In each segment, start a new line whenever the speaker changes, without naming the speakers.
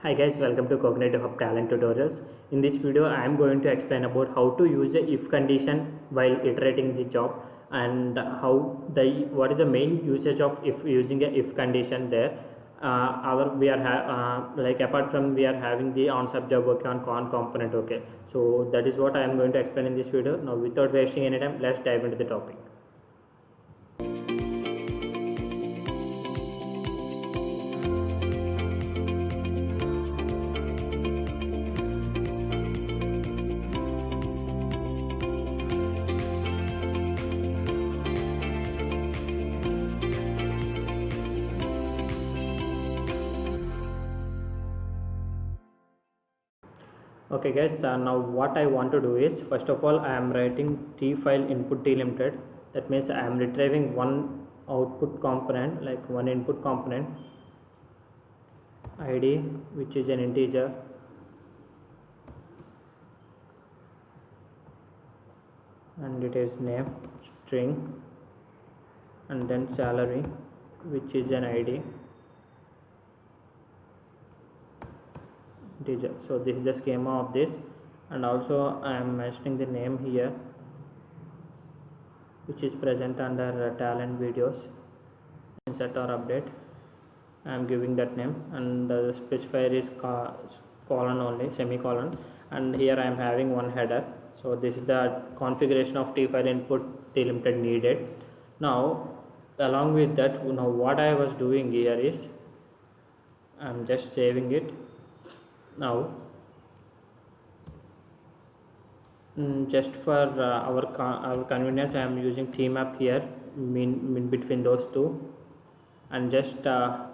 Hi guys, welcome to Cognitive Hub Talent Tutorials. In this video, I am going to explain about how to use the if condition while iterating the job and what is the main usage of if using a if condition there. Like apart from we are having the on sub job okay on con component okay. So that is what I am going to explain in this video. Now without wasting any time, let's dive into the topic. Okay guys, now what I want to do is, first of all I am writing t file input delimited. That means I am retrieving one output component, like one input component id, which is an integer, and it is name string, and then salary, which is an id integer. So this is the schema of this, and also I am mentioning the name here, which is present under talent videos, insert or update. I am giving that name, and the specifier is colon only, semicolon, and here I am having one header. So this is the configuration of t file input delimited needed. Now along with that, now what I was doing here is I am just saving it. Now just for our convenience, I am using tmap here, mean between those two, and just I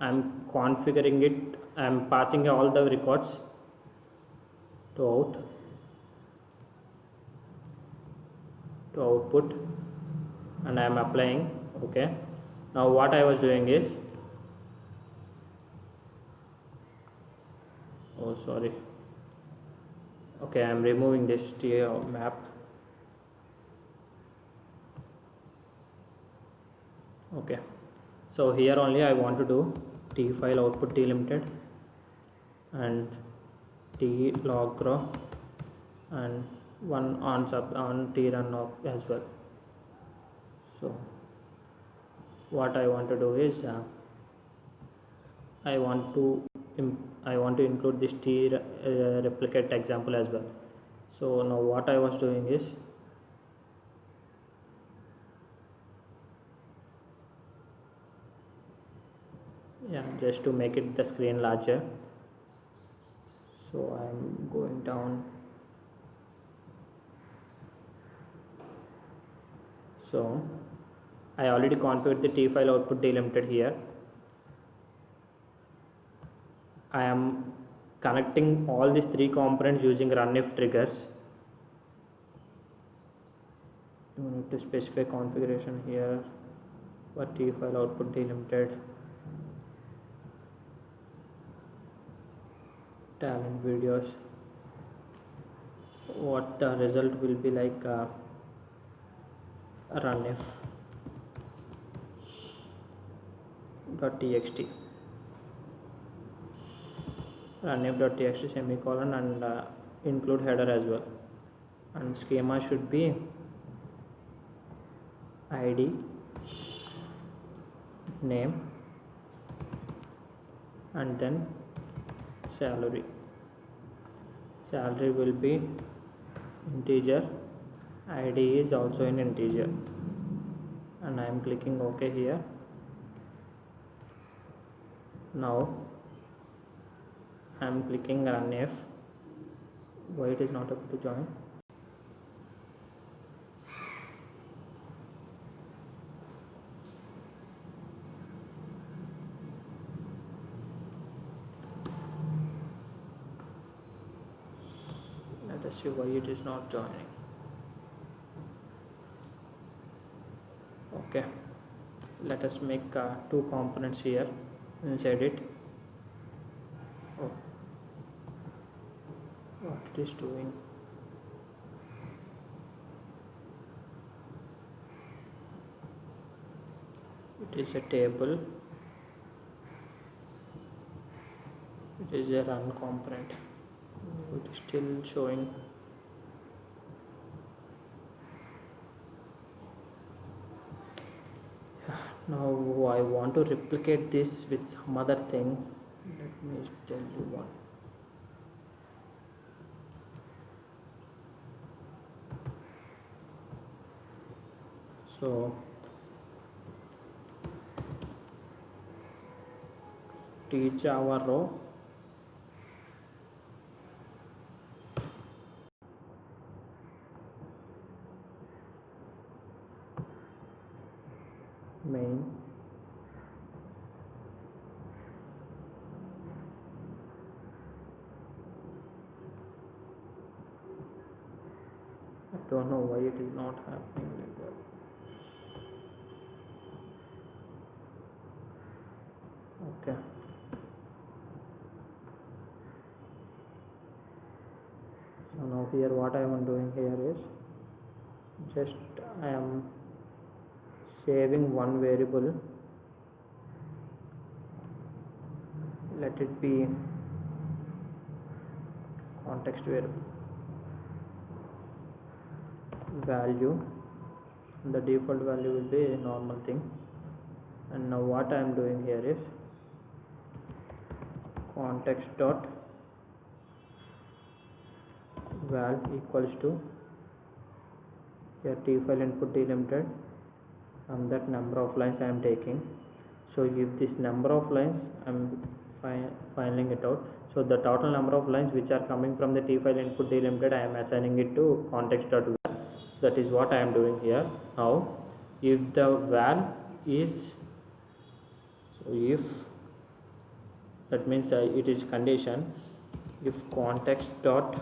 am configuring it. I am passing all the records to output, and I am applying. Okay, now what I was doing is, oh sorry, okay, I am removing this map. Okay, so here only I want to do t file output delimited and t log row and one on t run as well. So what I want to do is I want to include this t replicate example as well. So now what I was doing is, just to make it the screen larger, so I am going down. So I already configured the t file output delimited here. I am connecting all these three components using run if triggers. You need to specify configuration here for t file output delimited, talent videos, what the result will be like, run if .txt, runif.txt semicolon, and include header as well, and schema should be id, name, and then salary will be integer, id is also an integer, and I am clicking OK here. Now I am clicking run if. Why it is not able to join? Let us see why it is not joining. Okay, let us make two components here inside it. Oh, what it is doing? It is a table is a run component. It is still showing. Now I want to replicate this with some other thing. Let me tell you one. So tjava row main I don't know why it is not happening like that. Okay, so now here what I am doing here is just I am saving one variable, let it be context variable value, the default value will be a normal thing. And now what I am doing here is context dot val equals to here t file input delimited and that number of lines I am taking. So if this number of lines I am filing it out, so the total number of lines which are coming from the t file input delimited I am assigning it to context dot val. That is what I am doing here. Now if the val is, so if that means it is condition, if context dot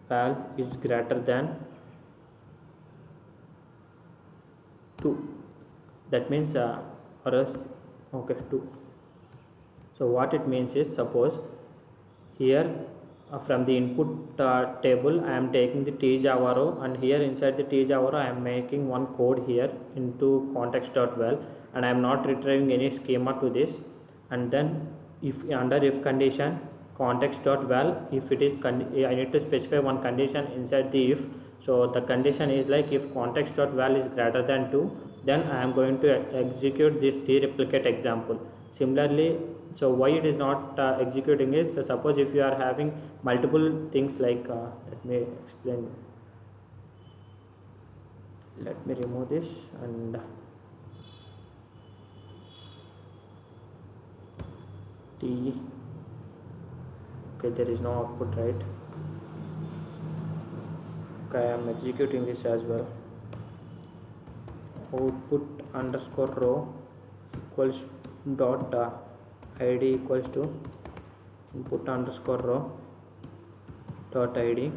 val is greater than 2, that means or else okay 2. So what it means is, suppose here from the input table I am taking the tjava row, and here inside the tjava row I am making one code here into context.val, and I am not retrieving any schema to this. And then if under if condition context.val, if it is I need to specify one condition inside the if. So the condition is like if context.val is greater than 2, then I am going to execute this treplicate example. Similarly, so why it is not executing is, suppose if you are having multiple things like let me explain, let me remove this, and t, okay, there is no output, right? Okay, I am executing this as well. Output underscore row equals dot id equals to input underscore row dot id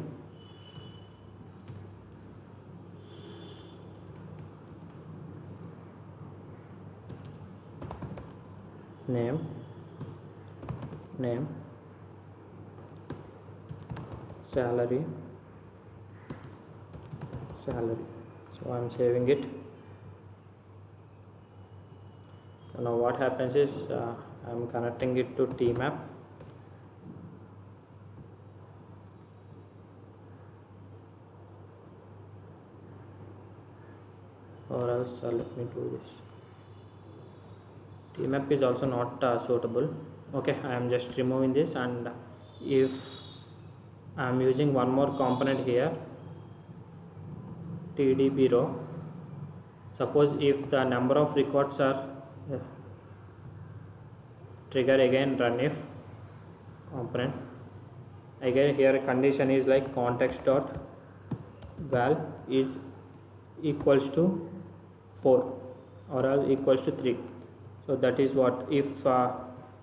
name salary. So I am saving it. So now what happens is I am connecting it to tmap. Or else let me do this. Tmap is also not suitable. Okay, I am just removing this, and if I am using one more component here, tdb row. Suppose if the number of records are trigger again run if component, again here condition is like context dot val is equals to 4 or else equals to 3. So that is what, if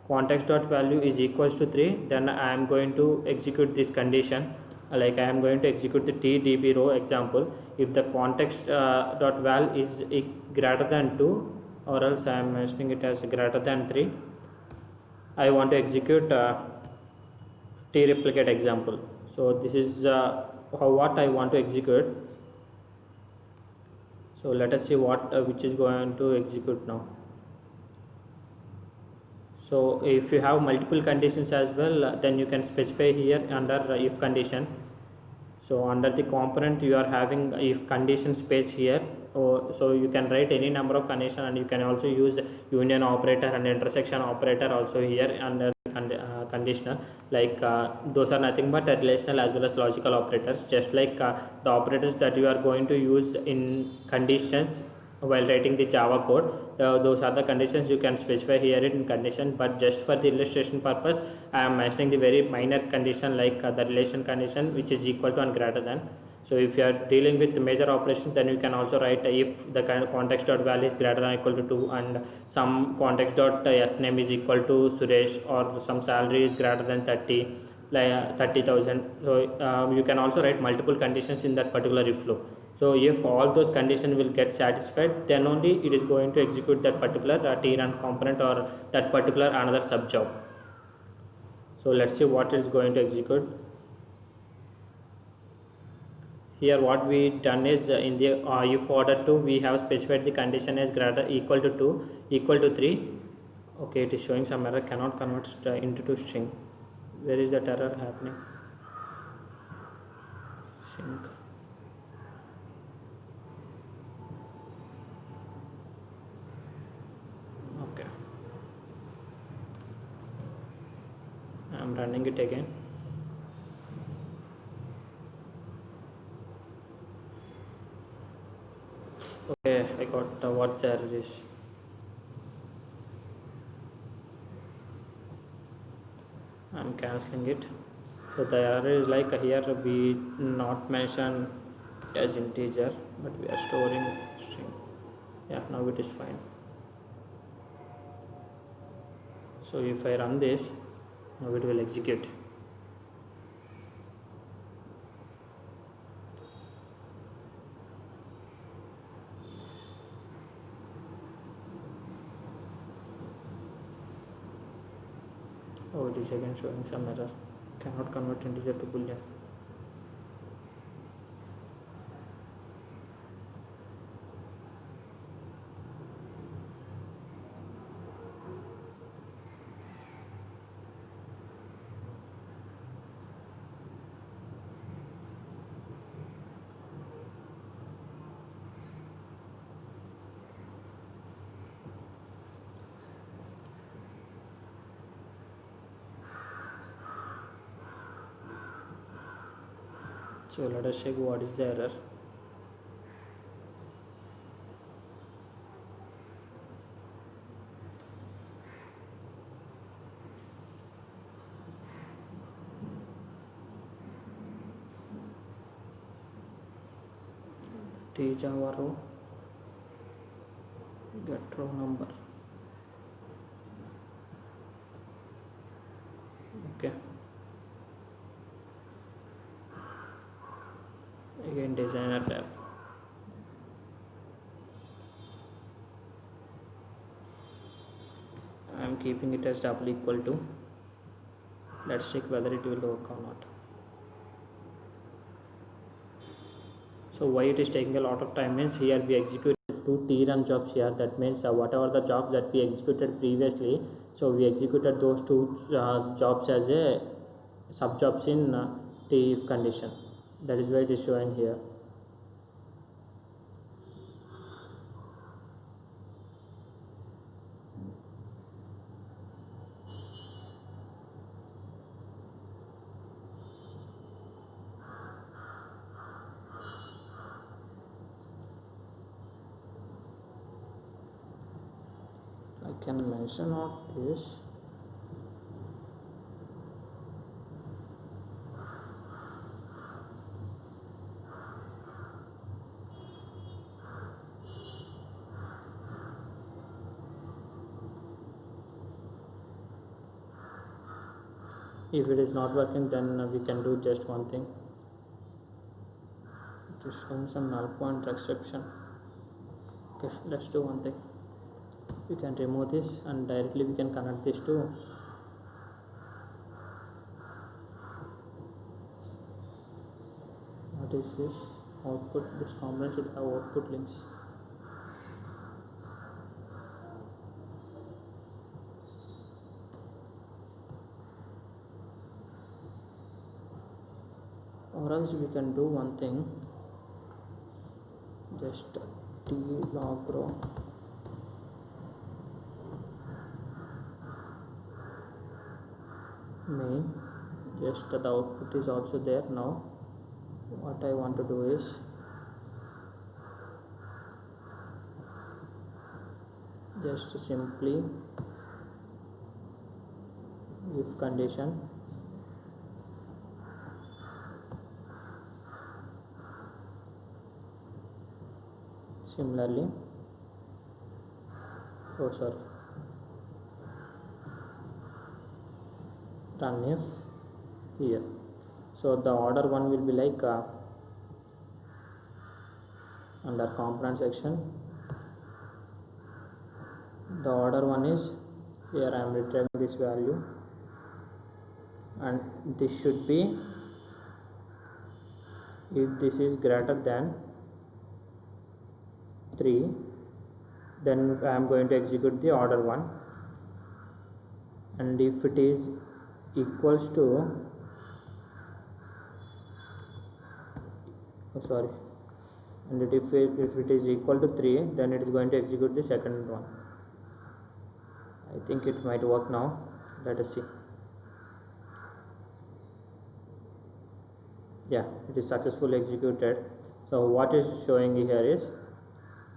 context dot value is equals to 3, then I am going to execute this condition, like I am going to execute the tdb row example. If the context dot val is greater than 2 or else I am mentioning it as greater than 3, I want to execute treplicate example. So this is what I want to execute. So let us see what which is going to execute now. So if you have multiple conditions as well, then you can specify here under if condition. So under the component you are having if condition space here, so you can write any number of condition, and you can also use union operator and intersection operator also here under conditional. Like those are nothing but relational as well as logical operators, just like the operators that you are going to use in conditions while writing the Java code. Those are the conditions you can specify here in condition, but just for the illustration purpose I am mentioning the very minor condition, like the relation condition which is equal to and greater than. So if you are dealing with major operations, then you can also write if the kind of context dot value is greater than or equal to 2, and some context dot s name is equal to Suresh, or some salary is greater than 30, like 30,000. So you can also write multiple conditions in that particular if flow. So if all those conditions will get satisfied, then only it is going to execute that particular trun component or that particular another sub job. So let's see what is going to execute. Here what we done is in the if order 2 we have specified the condition as greater equal to 2 equal to 3. Okay, it is showing some error, cannot convert into to string. Where is that error happening? Sync. Okay, I am running it again. Okay, I got what the error is. I am cancelling it. So the error is like here we not mention as integer, but we are storing string. Yeah, now it is fine. So if I run this, now it will execute. Oh, it is again showing some error, cannot convert integer to boolean. So let us check what is the error. T Java row, get row number. Okay, again designer tab. I am keeping it as double equal to. Let's check whether it will work or not. So why it is taking a lot of time means here we executed two trun jobs here. That means whatever the jobs that we executed previously, so we executed those two jobs as a sub jobs in t if condition. That is why it is showing here. I can mention all this. If it is not working, then we can do just one thing. It is showing some null pointer exception. Okay, let's do one thing. We can remove this and directly we can connect this to what is this output. This component should have output links. or else we can do one thing, just t log row main, just the output is also there. Now what I want to do is just simply if condition similarly run if here. So the order one will be like under component section, the order one is here. I am retrieving this value, and this should be, if this is greater than 3, then I am going to execute the order one, and if it is equals to and if it is equal to 3, then it is going to execute the second one. I think it might work now. Let us see. Yeah, it is successfully executed. So what is showing here is,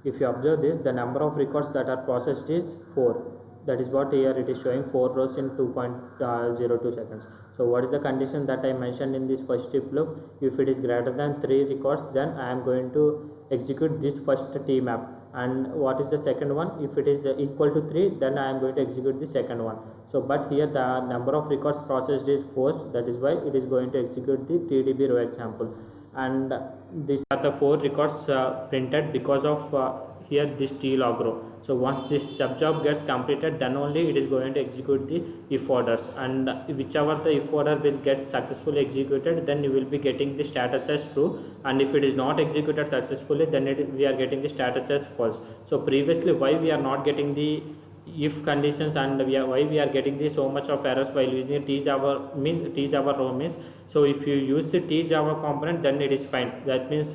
if you observe this, the number of records that are processed is 4. That is what here it is showing, 4 rows in 2.02 seconds. So what is the condition that I mentioned in this first if loop? If it is greater than 3 records, then I am going to execute this first T map. And what is the second one? If it is equal to 3, then I am going to execute the second one. So but here the number of records processed is 4, that is why it is going to execute the TDB row example. And these are the 4 records printed because of here this T log row. So once this subjob gets completed, then only it is going to execute the if orders, and whichever the if order will get successfully executed, then you will be getting the status as true, and if it is not executed successfully, then we are getting the status as false. So previously why we are not getting the if conditions, and why we are getting this so much of errors while using tjava means tjava row means, so if you use the tjava component, then it is fine. That means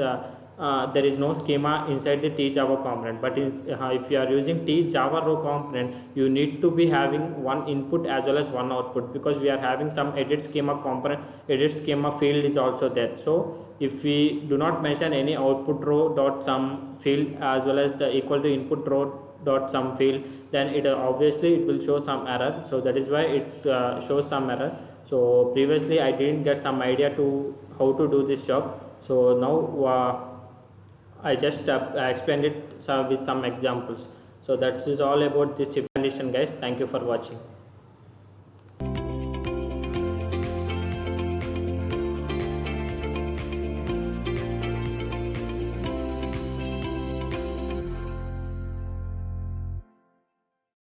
there is no schema inside the tjava component. But if you are using tjava row component, you need to be having one input as well as one output, because we are having some edit schema component, edit schema field is also there. So if we do not mention any output row dot sum field as well as equal to input row dot sum field, then it obviously it will show some error. So that is why it shows some error. So previously I didn't get some idea to how to do this job. So now I just explained it with some examples. So that is all about this if condition, guys. Thank you for watching.